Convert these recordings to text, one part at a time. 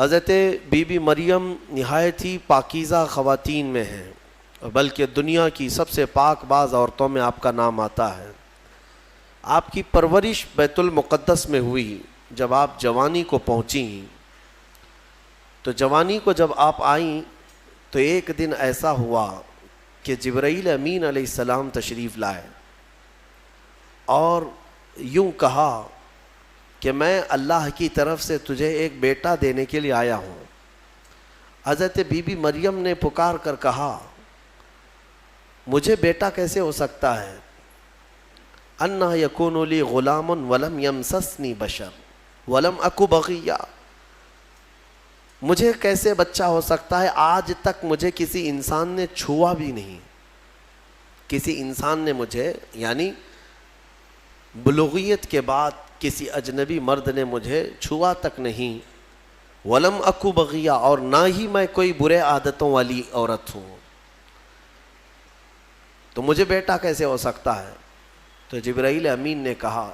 حضرت be be مریم نہایت ہی پاکیزہ خواتین میں ہیں، بلکہ دنیا کی سب سے پاک باز عورتوں میں آپ کا نام آتا ہے۔ آپ کی پرورش بیت المقدس میں ہوئی۔ جب آپ جوانی کو پہنچیں تو جوانی کو جب آپ آئیں تو ایک دن ایسا ہوا کہ جبرائیل امین علیہ السلام تشریف لائے اور یوں کہا کہ میں اللہ کی طرف سے تجھے ایک بیٹا دینے کے لیے آیا ہوں۔ حضرت بی بی مریم نے پکار کر کہا مجھے بیٹا کیسے ہو سکتا ہے؟ انا یکون لی غلام ولم یمسسنی بشر ولم اکو بغیہ، مجھے کیسے بچہ ہو سکتا ہے؟ آج تک مجھے کسی انسان نے چھوا بھی نہیں، کسی انسان نے مجھے، یعنی بلوغیت کے بعد کسی اجنبی مرد نے مجھے چھوا تک نہیں، ولم اکو بغیہ، اور نہ ہی میں کوئی برے عادتوں والی عورت ہوں، تو مجھے بیٹا کیسے ہو سکتا ہے؟ تو جبرائیل امین نے کہا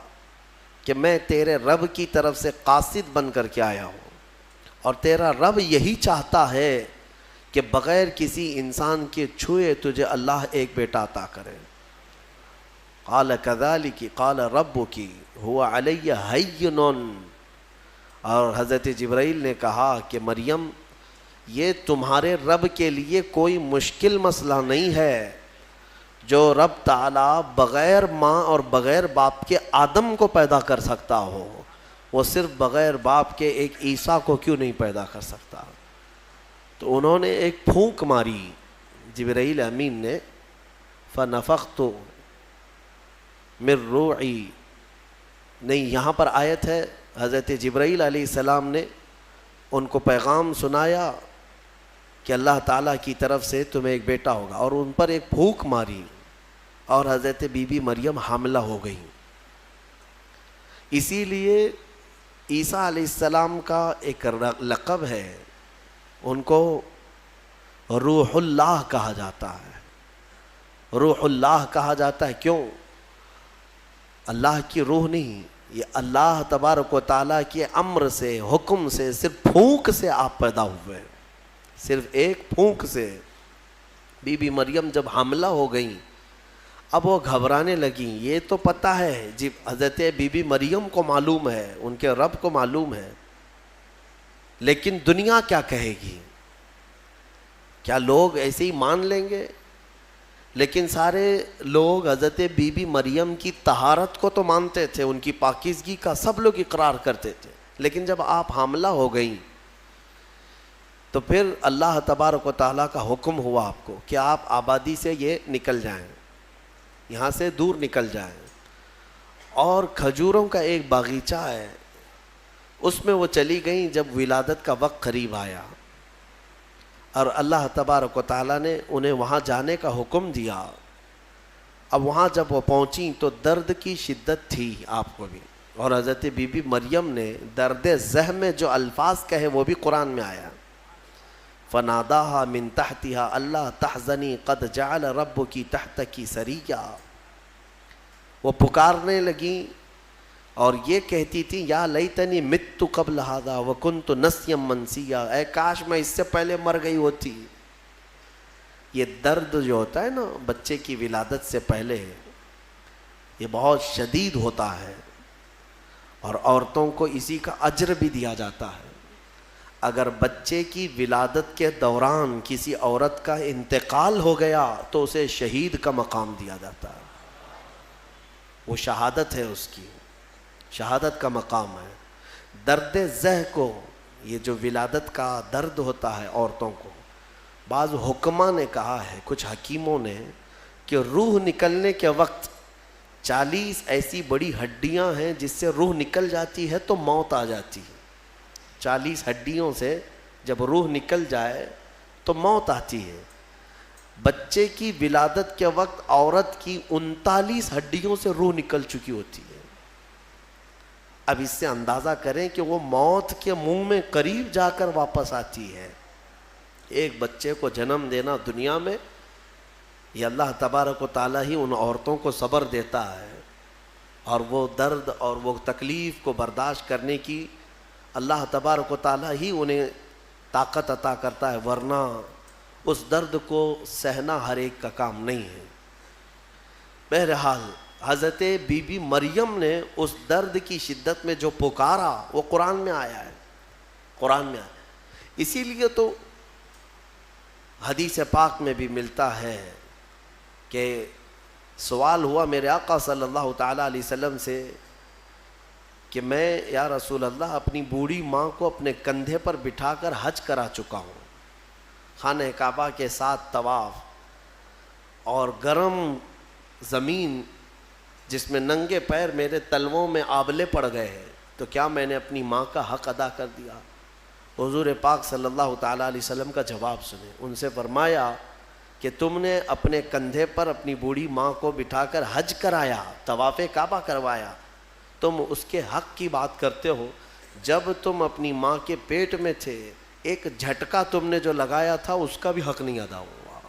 کہ میں تیرے رب کی طرف سے قاصد بن کر کے آیا ہوں، اور تیرا رب یہی چاہتا ہے کہ بغیر کسی انسان کے چھوئے تجھے اللہ ایک بیٹا عطا کرے۔ قال کذالک قال ربک هو علی ہین، اور حضرت جبرائیل نے کہا کہ مریم یہ تمہارے رب کے لیے کوئی مشکل مسئلہ نہیں ہے، جو رب تعالیٰ بغیر ماں اور بغیر باپ کے آدم کو پیدا کر سکتا ہو، وہ صرف بغیر باپ کے ایک عیسیٰ کو کیوں نہیں پیدا کر سکتا؟ تو انہوں نے ایک پھونک ماری جبرائیل امین نے، فنفخت من روحی، نہیں یہاں پر آیت ہے حضرت جبرائیل علیہ السلام نے ان کو پیغام سنایا کہ اللہ تعالیٰ کی طرف سے تمہیں ایک بیٹا ہوگا، اور ان پر ایک پھونک ماری اور حضرت بی بی مریم حاملہ ہو گئی۔ اسی لیے عیسیٰ علیہ السلام کا ایک لقب ہے، ان کو روح اللہ کہا جاتا ہے۔ روح اللہ کہا جاتا ہے کیوں؟ اللہ کی روح نہیں، یہ اللہ تبارک و تعالیٰ کے امر سے، حکم سے، صرف پھونک سے آپ پیدا ہوئے، صرف ایک پھونک سے۔ بی بی مریم جب حاملہ ہو گئیں اب وہ گھبرانے لگیں، یہ تو پتہ ہے جی حضرت بی بی مریم کو معلوم ہے، ان کے رب کو معلوم ہے، لیکن دنیا کیا کہے گی؟ کیا لوگ ایسے ہی مان لیں گے؟ لیکن سارے لوگ حضرت بی بی مریم کی طہارت کو تو مانتے تھے، ان کی پاکیزگی کا سب لوگ اقرار کرتے تھے، لیکن جب آپ حاملہ ہو گئیں تو پھر اللہ تبارک و تعالیٰ کا حکم ہوا آپ کو کہ آپ آبادی سے یہ نکل جائیں، یہاں سے دور نکل جائیں، اور کھجوروں کا ایک باغیچہ ہے اس میں وہ چلی گئیں۔ جب ولادت کا وقت قریب آیا اور اللہ تبارک و تعالیٰ نے انہیں وہاں جانے کا حکم دیا، اب وہاں جب وہ پہنچیں تو درد کی شدت تھی آپ کو بھی، اور حضرت بی بی مریم نے درد زہ میں جو الفاظ کہے وہ بھی قرآن میں آیا، فناداہا من تحتہا اللہ تحزنی قد جعل ربکی تحتکی سریا، وہ پکارنے لگیں اور یہ کہتی تھی یا لیتنی مت قبل ھذا وکنت نسیا منسیا، اے کاش میں اس سے پہلے مر گئی ہوتی۔ یہ درد جو ہوتا ہے نا بچے کی ولادت سے پہلے، یہ بہت شدید ہوتا ہے، اور عورتوں کو اسی کا اجر بھی دیا جاتا ہے۔ اگر بچے کی ولادت کے دوران کسی عورت کا انتقال ہو گیا تو اسے شہید کا مقام دیا جاتا ہے، وہ شہادت ہے، اس کی شہادت کا مقام ہے۔ درد زہ کو، یہ جو ولادت کا درد ہوتا ہے عورتوں کو، بعض حکماء نے کہا ہے، کچھ حکیموں نے، کہ روح نکلنے کے وقت 40 ایسی بڑی ہڈیاں ہیں جس سے روح نکل جاتی ہے تو موت آ جاتی ہے۔ 40 ہڈیوں سے جب روح نکل جائے تو موت آتی ہے۔ بچے کی ولادت کے وقت عورت کی 39 ہڈیوں سے روح نکل چکی ہوتی ہے۔ اب اس سے اندازہ کریں کہ وہ موت کے منہ میں قریب جا کر واپس آتی ہے۔ ایک بچے کو جنم دینا دنیا میں، یہ اللہ تبارک و تعالیٰ ہی ان عورتوں کو صبر دیتا ہے، اور وہ درد اور وہ تکلیف کو برداشت کرنے کی اللہ تبارک و تعالیٰ ہی انہیں طاقت عطا کرتا ہے، ورنہ اس درد کو سہنا ہر ایک کا کام نہیں ہے۔ بہرحال حضرت بی بی مریم نے اس درد کی شدت میں جو پکارا وہ قرآن میں آیا ہے، قرآن میں آیا۔ اسی لیے تو حدیث پاک میں بھی ملتا ہے کہ سوال ہوا میرے آقا صلی اللہ تعالیٰ علیہ وسلم سے کہ میں یا رسول اللہ اپنی بوڑھی ماں کو اپنے کندھے پر بٹھا کر حج کرا چکا ہوں، خانہ کعبہ کے ساتھ طواف، اور گرم زمین جس میں ننگے پیر میرے تلووں میں آبلے پڑ گئے ہیں، تو کیا میں نے اپنی ماں کا حق ادا کر دیا؟ حضور پاک صلی اللہ تعالیٰ علیہ وسلم کا جواب سنیں۔ ان سے فرمایا کہ تم نے اپنے کندھے پر اپنی بوڑھی ماں کو بٹھا کر حج کرایا، طواف کعبہ کروایا، تم اس کے حق کی بات کرتے ہو۔ جب تم اپنی ماں کے پیٹ میں تھے ایک جھٹکا تم نے جو لگایا تھا اس کا بھی حق نہیں ادا ہوا،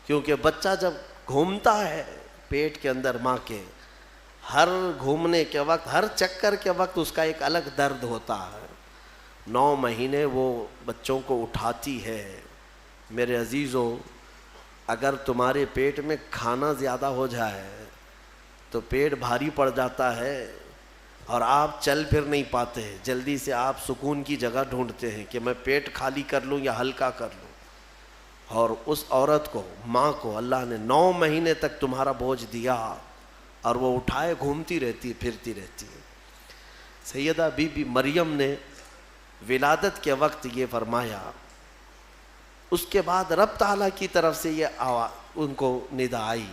کیونکہ بچہ جب گھومتا ہے پیٹ کے اندر ماں کے، ہر گھومنے کے وقت، ہر چکر کے وقت اس کا ایک الگ درد ہوتا ہے۔ 9 مہینے وہ بچوں کو اٹھاتی ہے۔ میرے عزیزوں، اگر تمہارے پیٹ میں کھانا زیادہ ہو جائے تو پیٹ بھاری پڑ جاتا ہے اور آپ چل پھر نہیں پاتے، جلدی سے آپ سکون کی جگہ ڈھونڈتے ہیں کہ میں پیٹ خالی کر لوں یا ہلکا کر لوں۔ اور اس عورت کو، ماں کو، اللہ نے 9 مہینے تک تمہارا بوجھ دیا اور وہ اٹھائے گھومتی رہتی، پھرتی رہتی ہے۔ سیدہ بی بی مریم نے ولادت کے وقت یہ فرمایا، اس کے بعد رب تعالیٰ کی طرف سے یہ آواز ان کو ندا آئی،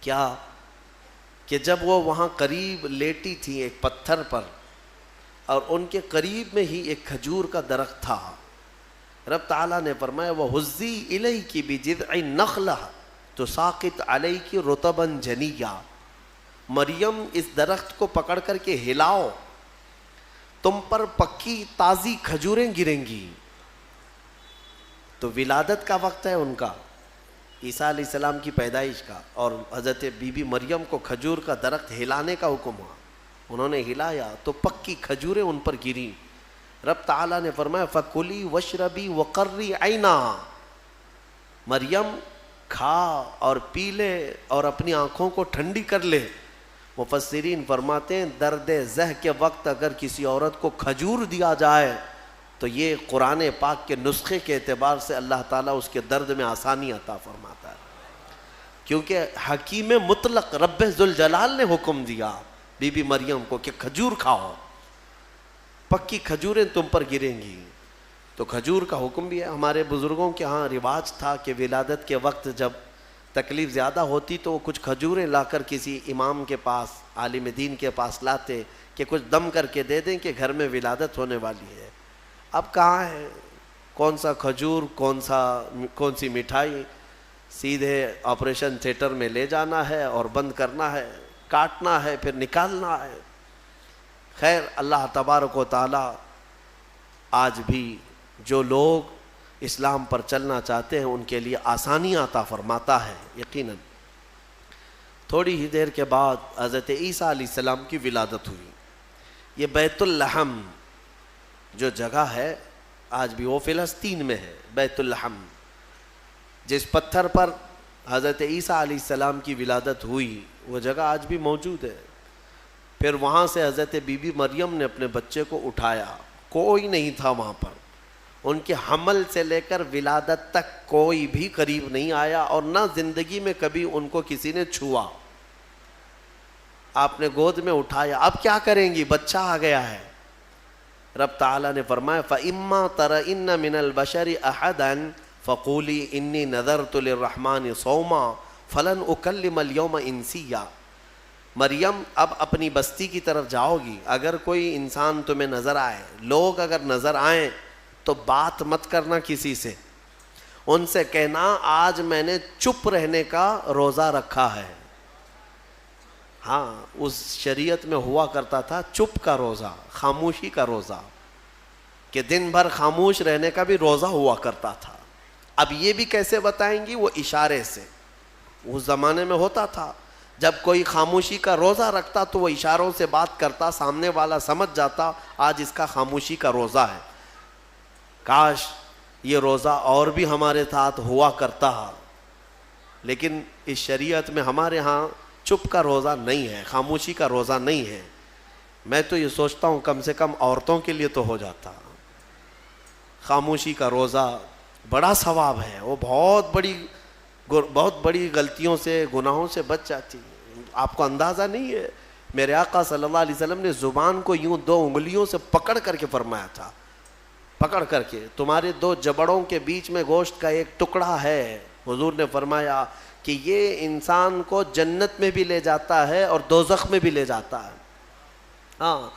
کیا کہ جب وہ وہاں قریب لیٹی تھی ایک پتھر پر، اور ان کے قریب میں ہی ایک کھجور کا درخت تھا، رب تعالیٰ نے فرمایا وَهُزِّي إِلَيْكِ بِجِذْعِ النَّخْلَةِ تُسَاقِطْ عَلَيْكِ رُطَبًا جَنِيًّا، مریم اس درخت کو پکڑ کر کے ہلاؤ، تم پر پکی تازی کھجوریں گریں گی۔ تو ولادت کا وقت ہے ان کا، عیسیٰ علیہ السلام کی پیدائش کا، اور حضرت بی بی مریم کو کھجور کا درخت ہلانے کا حکم ہوا، انہوں نے ہلایا تو پکی کھجوریں ان پر گریں۔ رب تعالیٰ نے فرمایا فَكُلِي وَاشْرَبِي وَقَرِّي عَيْنًا، مریم کھا اور پی لے اور اپنی آنکھوں کو ٹھنڈی کر لے۔ مفسرین فرماتے ہیں درد زہ کے وقت اگر کسی عورت کو کھجور دیا جائے تو یہ قرآن پاک کے نسخے کے اعتبار سے اللہ تعالیٰ اس کے درد میں آسانی عطا فرماتا ہے، کیونکہ حکیم مطلق رب ذوالجلال نے حکم دیا بی بی مریم کو کہ کھجور کھاؤ، پکی کھجوریں تم پر گریں گی۔ تو کھجور کا حکم بھی ہے۔ ہمارے بزرگوں کے ہاں رواج تھا کہ ولادت کے وقت جب تکلیف زیادہ ہوتی تو وہ کچھ کھجوریں لا کر کسی امام کے پاس، عالم دین کے پاس لاتے کہ کچھ دم کر کے دے دیں کہ گھر میں ولادت ہونے والی ہے۔ اب کہاں ہے، کون سا کھجور، کون سی مٹھائی، سیدھے آپریشن تھیٹر میں لے جانا ہے اور بند کرنا ہے، کاٹنا ہے پھر نکالنا ہے۔ خیر، اللہ تبارک و تعالی آج بھی جو لوگ اسلام پر چلنا چاہتے ہیں ان کے لیے آسانیاں عطا فرماتا ہے یقیناً۔ تھوڑی ہی دیر کے بعد حضرت عیسیٰ علیہ السلام کی ولادت ہوئی۔ یہ بیت اللحم جو جگہ ہے آج بھی وہ فلسطین میں ہے، بیت اللحم، جس پتھر پر حضرت عیسیٰ علیہ السلام کی ولادت ہوئی وہ جگہ آج بھی موجود ہے۔ پھر وہاں سے حضرت بی بی مریم نے اپنے بچے کو اٹھایا، کوئی نہیں تھا وہاں پر، ان کے حمل سے لے کر ولادت تک کوئی بھی قریب نہیں آیا، اور نہ زندگی میں کبھی ان کو کسی نے چھوا۔ آپ نے گود میں اٹھایا، اب کیا کریں گی، بچہ آ گیا ہے۔ رب تعالیٰ نے فرمایا فَإِمَّا تَرَئِنَّ مِنَ الْبَشَرِ أَحَدًا فَقُولِي إِنِّي نَذَرْتُ لِلرَّحْمَنِ صَوْمًا فَلَنْ أُكَلِّمَ الْيَوْمَ إِنسِيًّا، مریم اب اپنی بستی کی طرف جاؤ گی، اگر کوئی انسان تمہیں نظر آئے، لوگ اگر نظر آئیں تو بات مت کرنا کسی سے، ان سے کہنا آج میں نے چپ رہنے کا روزہ رکھا ہے۔ ہاں، اس شریعت میں ہوا کرتا تھا چپ کا روزہ، خاموشی کا روزہ، کہ دن بھر خاموش رہنے کا بھی روزہ ہوا کرتا تھا۔ اب یہ بھی کیسے بتائیں گی، وہ اشارے سے، اس زمانے میں ہوتا تھا جب کوئی خاموشی کا روزہ رکھتا تو وہ اشاروں سے بات کرتا، سامنے والا سمجھ جاتا آج اس کا خاموشی کا روزہ ہے، کاش یہ روزہ اور بھی ہمارے ساتھ ہوا کرتا۔ لیکن اس شریعت میں ہمارے ہاں چپ کا روزہ نہیں ہے، خاموشی کا روزہ نہیں ہے۔ میں تو یہ سوچتا ہوں کم سے کم عورتوں کے لیے تو ہو جاتا۔ خاموشی کا روزہ بڑا ثواب ہے، وہ بہت بڑی غلطیوں سے، گناہوں سے بچ جاتی۔ آپ کو اندازہ نہیں ہے، میرے آقا صلی اللہ علیہ وسلم نے زبان کو یوں 2 انگلیوں سے پکڑ کر کے فرمایا تھا، پکڑ کر کے، تمہارے 2 جبڑوں کے بیچ میں گوشت کا ایک ٹکڑا ہے، حضور نے فرمایا کہ یہ انسان کو جنت میں بھی لے جاتا ہے اور دوزخ میں بھی لے جاتا ہے۔ ہاں،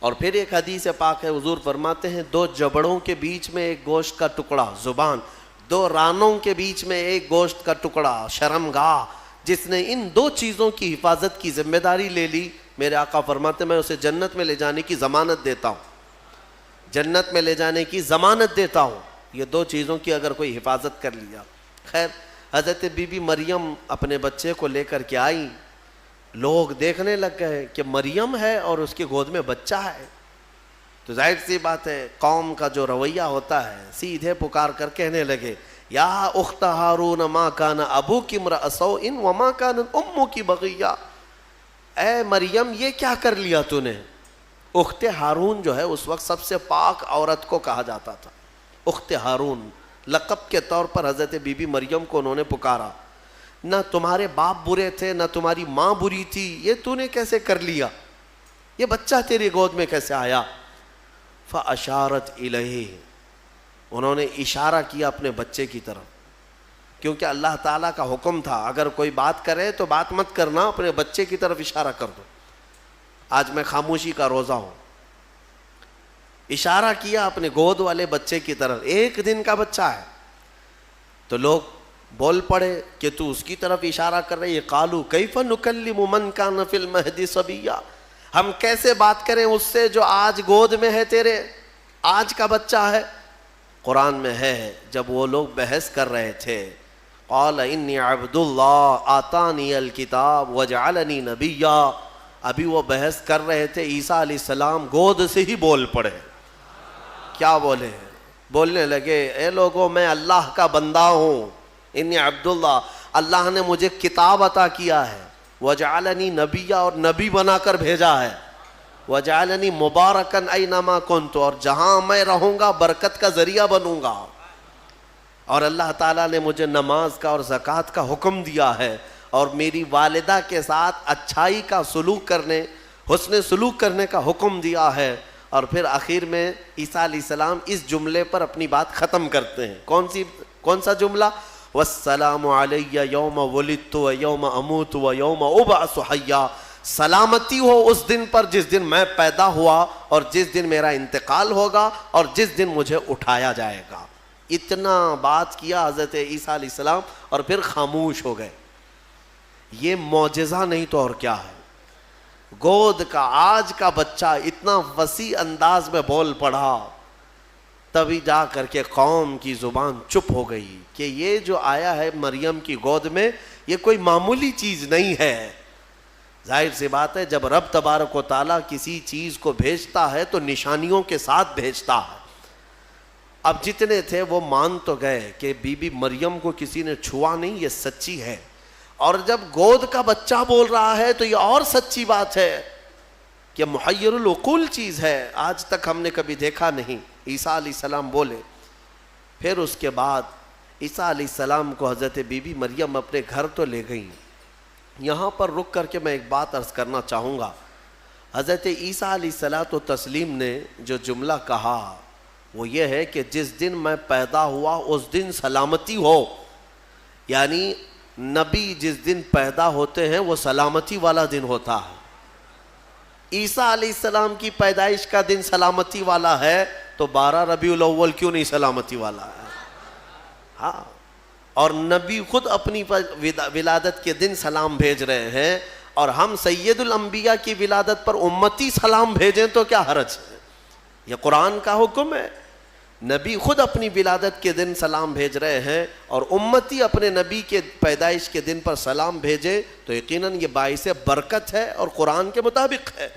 اور پھر ایک حدیث پاک ہے، حضور فرماتے ہیں 2 جبڑوں کے بیچ میں ایک گوشت کا ٹکڑا زبان، 2 رانوں کے بیچ میں ایک گوشت کا ٹکڑا شرمگاہ، جس نے ان 2 چیزوں کی حفاظت کی ذمہ داری لے لی، میرے آقا فرماتے میں اسے جنت میں لے جانے کی ضمانت دیتا ہوں، جنت میں لے جانے کی ضمانت دیتا ہوں۔ یہ 2 چیزوں کی اگر کوئی حفاظت کر لیا۔ خیر، حضرت بی بی مریم اپنے بچے کو لے کر کے آئیں، لوگ دیکھنے لگ گئے کہ مریم ہے اور اس کی گود میں بچہ ہے، تو ظاہر سی بات ہے قوم کا جو رویہ ہوتا ہے، سیدھے پکار کر کہنے لگے یا اخت ہارون ما کان ابوک امرأ سوء وما کانت امک بغیہ، اے مریم یہ کیا کر لیا تو نے؟ اخت ہارون جو ہے اس وقت سب سے پاک عورت کو کہا جاتا تھا، اخت ہارون لقب کے طور پر حضرت بی بی مریم کو انہوں نے پکارا، نہ تمہارے باپ برے تھے نہ تمہاری ماں بری تھی، یہ تو نے کیسے کر لیا؟ یہ بچہ تیری گود میں کیسے آیا؟ فاشارت الیہ، انہوں نے اشارہ کیا اپنے بچے کی طرف، کیونکہ اللہ تعالیٰ کا حکم تھا اگر کوئی بات کرے تو بات مت کرنا، اپنے بچے کی طرف اشارہ کر دو۔ آج میں خاموشی کا روزہ ہوں، اشارہ کیا اپنے گود والے بچے کی طرف، 1 دن کا بچہ ہے، تو لوگ بول پڑے کہ تو اس کی طرف اشارہ کر رہے، قالوا کیف نکلم من کان فی المہد صبیا، ہم کیسے بات کریں اس سے جو آج گود میں ہے تیرے، آج کا بچہ ہے۔ قرآن میں ہے جب وہ لوگ بحث کر رہے تھے، قال انی عبد اللہ آتانی الکتاب وجعلنی نبیا، ابھی وہ بحث کر رہے تھے، عیسیٰ علیہ السلام گود سے ہی بول پڑے۔ کیا بولے؟ بولنے لگے اے لوگوں میں اللہ کا بندہ ہوں، انی عبداللہ، اللہ نے مجھے کتاب عطا کیا ہے، وجعلنی نبیا، اور نبی بنا کر بھیجا ہے، وجعلنی مبارکن اینما کنت، اور جہاں میں رہوں گا برکت کا ذریعہ بنوں گا، اور اللہ تعالیٰ نے مجھے نماز کا اور زکوٰۃ کا حکم دیا ہے، اور میری والدہ کے ساتھ اچھائی کا سلوک کرنے، حسن سلوک کرنے کا حکم دیا ہے۔ اور پھر آخر میں عیسیٰ علیہ السلام اس جملے پر اپنی بات ختم کرتے ہیں، کون سا جملہ؟ والسلام علی یوم ولدت و یوم اموت و یوم ابعث حیا، سلامتی ہو اس دن پر جس دن میں پیدا ہوا اور جس دن میرا انتقال ہوگا اور جس دن مجھے اٹھایا جائے گا۔ اتنا بات کیا حضرت عیسیٰ علیہ السلام اور پھر خاموش ہو گئے۔ یہ معجزہ نہیں تو اور کیا ہے؟ گود کا آج کا بچہ اتنا وسیع انداز میں بول پڑا، تبھی جا کر کے قوم کی زبان چپ ہو گئی کہ یہ جو آیا ہے مریم کی گود میں یہ کوئی معمولی چیز نہیں ہے۔ ظاہر سی بات ہے جب رب تبارک و تعالیٰ کسی چیز کو بھیجتا ہے تو نشانیوں کے ساتھ بھیجتا ہے۔ اب جتنے تھے وہ مان تو گئے کہ بی بی مریم کو کسی نے چھوا نہیں، یہ سچی ہے، اور جب گود کا بچہ بول رہا ہے تو یہ اور سچی بات ہے کہ محیر العقول چیز ہے، آج تک ہم نے کبھی دیکھا نہیں۔ عیسیٰ علیہ السلام بولے، پھر اس کے بعد عیسیٰ علیہ السلام کو حضرت بی بی مریم اپنے گھر تو لے گئیں۔ یہاں پر رک کر کے میں ایک بات عرض کرنا چاہوں گا، حضرت عیسیٰ علیہ الصلوۃ والتسلیم نے جو جملہ کہا وہ یہ ہے کہ جس دن میں پیدا ہوا اس دن سلامتی ہو، یعنی نبی جس دن پیدا ہوتے ہیں وہ سلامتی والا دن ہوتا ہے۔ عیسیٰ علیہ السلام کی پیدائش کا دن سلامتی والا ہے تو 12 ربیع الاول کیوں نہیں سلامتی والا ہے؟ ہاں، اور نبی خود اپنی ولادت کے دن سلام بھیج رہے ہیں، اور ہم سید الانبیاء کی ولادت پر امتی سلام بھیجیں تو کیا حرج ہے؟ یہ قرآن کا حکم ہے۔ نبی خود اپنی ولادت کے دن سلام بھیج رہے ہیں اور امتی اپنے نبی کے پیدائش کے دن پر سلام بھیجے تو یقیناً یہ باعث برکت ہے اور قرآن کے مطابق ہے۔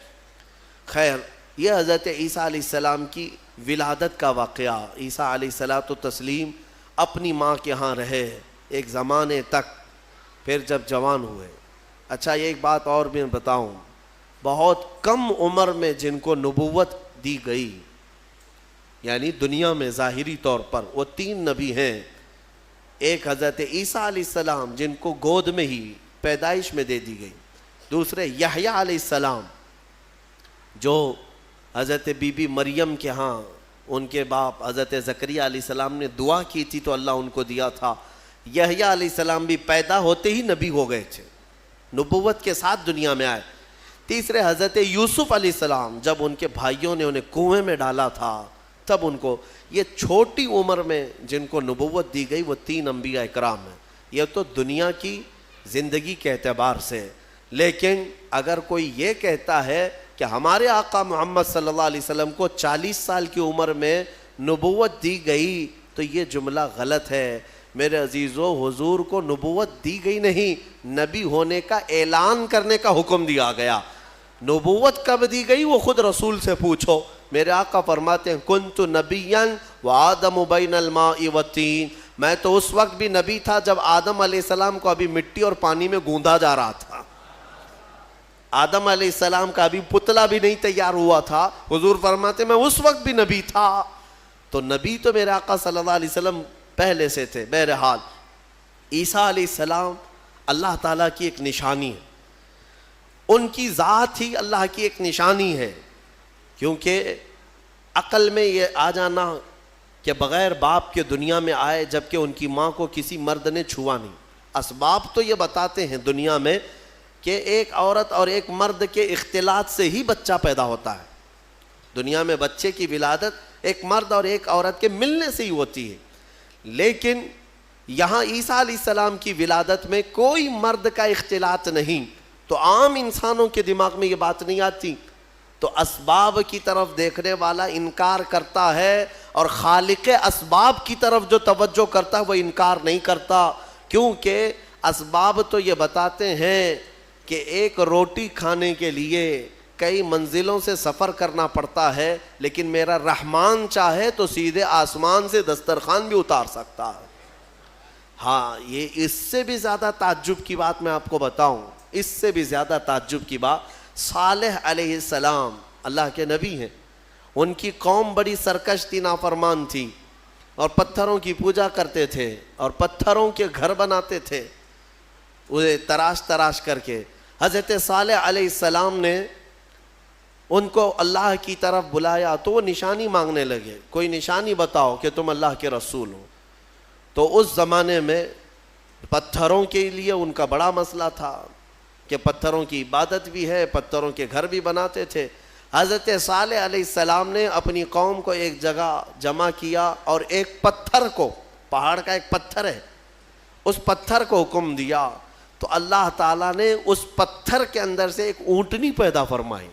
خیر، یہ حضرت عیسیٰ علیہ السلام کی ولادت کا واقعہ۔ عیسیٰ علیہ الصلوۃ والتسلیم اپنی ماں کے ہاں رہے ایک زمانے تک، پھر جب جوان ہوئے۔ اچھا، یہ ایک بات اور بھی بتاؤں، بہت کم عمر میں جن کو نبوت دی گئی، یعنی دنیا میں ظاہری طور پر، وہ 3 نبی ہیں۔ ایک حضرت عیسیٰ علیہ السلام جن کو گود میں ہی پیدائش میں دے دی گئی، دوسرے یحییٰ علیہ السلام جو حضرت بی بی مریم کے ہاں ان کے باپ حضرت زکریہ علیہ السلام نے دعا کی تھی تو اللہ ان کو دیا تھا۔ یحییٰ علیہ السلام بھی پیدا ہوتے ہی نبی ہو گئے تھے، نبوت کے ساتھ دنیا میں آئے۔ تیسرے حضرت یوسف علیہ السلام، جب ان کے بھائیوں نے انہیں کنویں میں ڈالا تھا تب ان کو، یہ چھوٹی عمر میں جن کو نبوت دی گئی وہ 3 انبیاء اکرام ہیں۔ یہ تو دنیا کی زندگی کے اعتبار سے، لیکن اگر کوئی یہ کہتا ہے کہ ہمارے آقا محمد صلی اللہ علیہ وسلم کو 40 سال کی عمر میں نبوت دی گئی تو یہ جملہ غلط ہے۔ میرے عزیزو، حضور کو نبوت دی گئی نہیں، نبی ہونے کا اعلان کرنے کا حکم دیا گیا۔ نبوت کب دی گئی وہ خود رسول سے پوچھو۔ میرے آقا فرماتے ہیں کنت نبیا وآدم بین الماء والطین، میں تو اس وقت بھی نبی تھا جب آدم علیہ السلام کو ابھی مٹی اور پانی میں گوندا جا رہا تھا۔ آدم علیہ السلام کا ابھی پتلا بھی نہیں تیار ہوا تھا، حضور فرماتے میں اس وقت بھی نبی تھا۔ تو نبی تو میرے آقا صلی اللہ علیہ وسلم پہلے سے تھے۔ بہرحال عیسیٰ علیہ السلام اللہ تعالیٰ کی ایک نشانی ہے، ان کی ذات ہی اللہ کی ایک نشانی ہے، کیونکہ عقل میں یہ آ جانا کہ بغیر باپ کے دنیا میں آئے جبکہ ان کی ماں کو کسی مرد نے چھوا نہیں۔ اسباب تو یہ بتاتے ہیں دنیا میں کہ ایک عورت اور ایک مرد کے اختلاط سے ہی بچہ پیدا ہوتا ہے۔ دنیا میں بچے کی ولادت ایک مرد اور ایک عورت کے ملنے سے ہی ہوتی ہے، لیکن یہاں عیسیٰ علیہ السلام کی ولادت میں کوئی مرد کا اختلاط نہیں، تو عام انسانوں کے دماغ میں یہ بات نہیں آتی، تو اسباب کی طرف دیکھنے والا انکار کرتا ہے اور خالق اسباب کی طرف جو توجہ کرتا ہے وہ انکار نہیں کرتا، کیونکہ اسباب تو یہ بتاتے ہیں کہ ایک روٹی کھانے کے لیے کئی منزلوں سے سفر کرنا پڑتا ہے، لیکن میرا رحمان چاہے تو سیدھے آسمان سے دسترخوان بھی اتار سکتا ہے۔ ہاں، یہ اس سے بھی زیادہ تعجب کی بات میں آپ کو بتاؤں، اس سے بھی زیادہ تعجب کی بات، صالح علیہ السلام اللہ کے نبی ہیں، ان کی قوم بڑی سرکش تھی، نافرمان تھی، اور پتھروں کی پوجا کرتے تھے اور پتھروں کے گھر بناتے تھے انہیں تراش تراش کر کے۔ حضرت صالح علیہ السلام نے ان کو اللہ کی طرف بلایا تو وہ نشانی مانگنے لگے، کوئی نشانی بتاؤ کہ تم اللہ کے رسول ہو۔ تو اس زمانے میں پتھروں کے لیے ان کا بڑا مسئلہ تھا کہ پتھروں کی عبادت بھی ہے، پتھروں کے گھر بھی بناتے تھے۔ حضرت صالح علیہ السلام نے اپنی قوم کو ایک جگہ جمع کیا اور ایک پتھر کو، پہاڑ کا ایک پتھر ہے، اس پتھر کو حکم دیا، تو اللہ تعالیٰ نے اس پتھر کے اندر سے ایک اونٹنی پیدا فرمائی،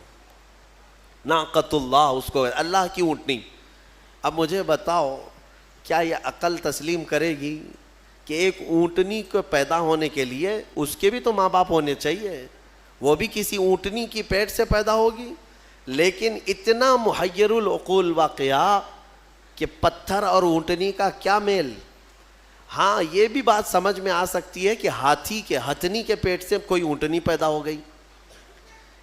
ناقۃ اللہ، اس کو اللہ کی اونٹنی۔ اب مجھے بتاؤ کیا یہ عقل تسلیم کرے گی کہ ایک اونٹنی کو پیدا ہونے کے لیے اس کے بھی تو ماں باپ ہونے چاہیے، وہ بھی کسی اونٹنی کی پیٹ سے پیدا ہوگی؟ لیکن اتنا محیر العقول واقعہ کہ پتھر اور اونٹنی کا کیا میل۔ ہاں، یہ بھی بات سمجھ میں آ سکتی ہے کہ ہتھنی کے پیٹ سے کوئی اونٹنی پیدا ہو گئی،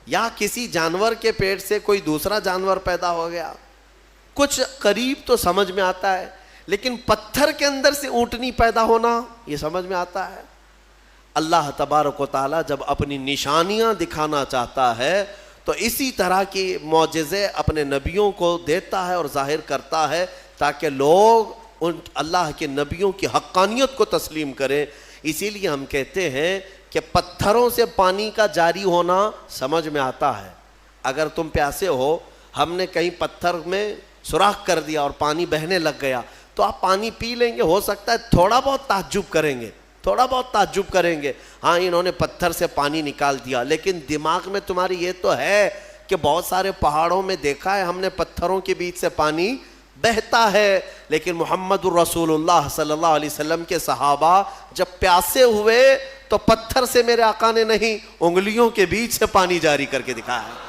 یا کسی جانور کے پیٹ سے کوئی دوسرا جانور پیدا ہو گیا، کچھ قریب تو سمجھ میں آتا ہے، لیکن پتھر کے اندر سے اونٹنی پیدا ہونا یہ سمجھ میں آتا ہے؟ اللہ تبارک و تعالیٰ جب اپنی نشانیاں دکھانا چاہتا ہے تو اسی طرح کی معجزے اپنے نبیوں کو دیتا ہے اور ظاہر کرتا ہے تاکہ لوگ ان اللہ کے نبیوں کی حقانیت کو تسلیم کریں۔ اسی لیے ہم کہتے ہیں کہ پتھروں سے پانی کا جاری ہونا سمجھ میں آتا ہے۔ اگر تم پیاسے ہو، ہم نے کہیں پتھر میں سوراخ کر دیا اور پانی بہنے لگ گیا تو آپ پانی پی لیں گے، ہو سکتا ہے تھوڑا بہت تعجب کریں گے، تھوڑا بہت تعجب کریں گے، ہاں انہوں نے پتھر سے پانی نکال دیا، لیکن دماغ میں تمہاری یہ تو ہے کہ بہت سارے پہاڑوں میں دیکھا ہے ہم نے پتھروں کے بیچ سے پانی بہتا ہے، لیکن محمد الرسول اللہ صلی اللہ علیہ وسلم کے صحابہ جب پیاسے ہوئے تو پتھر سے میرے آقا نے نہیں، انگلیوں کے بیچ سے پانی جاری کر کے دکھایا ہے۔